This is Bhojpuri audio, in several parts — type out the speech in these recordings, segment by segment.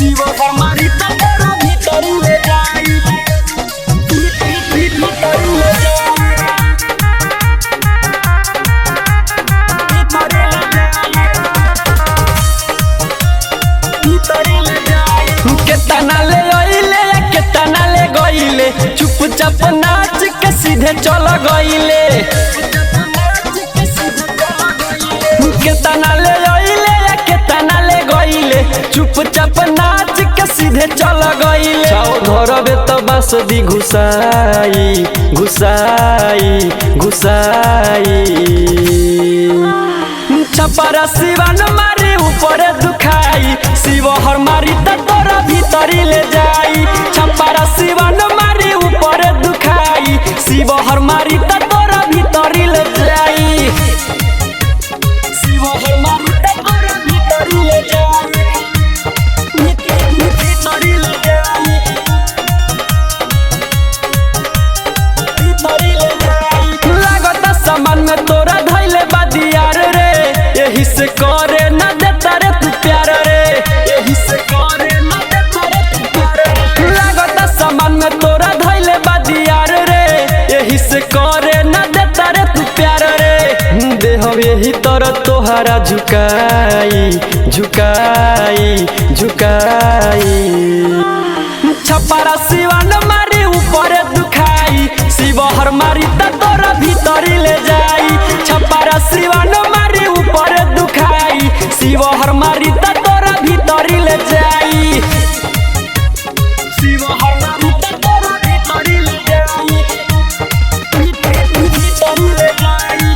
शिव हमारी तोरा भीतरी ले जाई भीतरी ले जाई भीतरी ले जाई केतना ले ओइले केतना ले गइले चुपचाप नाच के सीधे चल गइले केतना ले ओइले केतना ले गइले चुपचाप नाच के सीधे चल गइले छाओ धरबे तो बस दी घुसाई घुसाई घुसाई छपरा सिवान मारी ऊपर दुखाई शिव हर मारी तोरा भीतरी ले जाई छपरा सिवान मारी ऊपर दुखाई शिव हर मारी तोरा भीतरी ले जाई शिव हमारी तोरा भीतरी ले जाई भीतरी ले जाई भीतरी ले जाई लागत सामान में तोरा धैले बादियार रे यही से करे न देता रे तू प्यार रे यही से करे न देता रे तू प्यार लागत सामान में तोरा धैले बादियार रे यही से करे न देता रे तू प्यार रे देह यही तरह तोहरा झुकाई झुकाई झुकाई छपरा सिवान मारी ऊपर दुखाई शिव हर मारी तोरा भीतरी ले जाई छपरा सिवान मारी ऊपर दुखाई शिव हर मारी तोरा भीतरी ले जाई शिव हमारी तोरा भीतरी ले जाई भीतरी ले जाई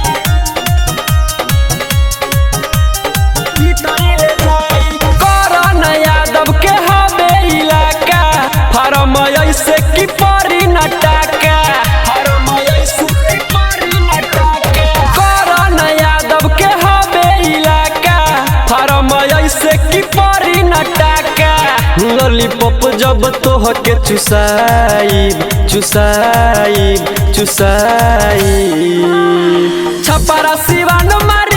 भीतरी ले जाई करण यादव के हवे इलाका फार्म ऐसे की परी न टाका हरम ऐसे मारी नटाके करण यादव के हवे इलाका फार्म ऐसे की परी न टाका लॉलीपॉप जब तोह के चुसाई चुसाई चुसाई छपरा सिवान मारी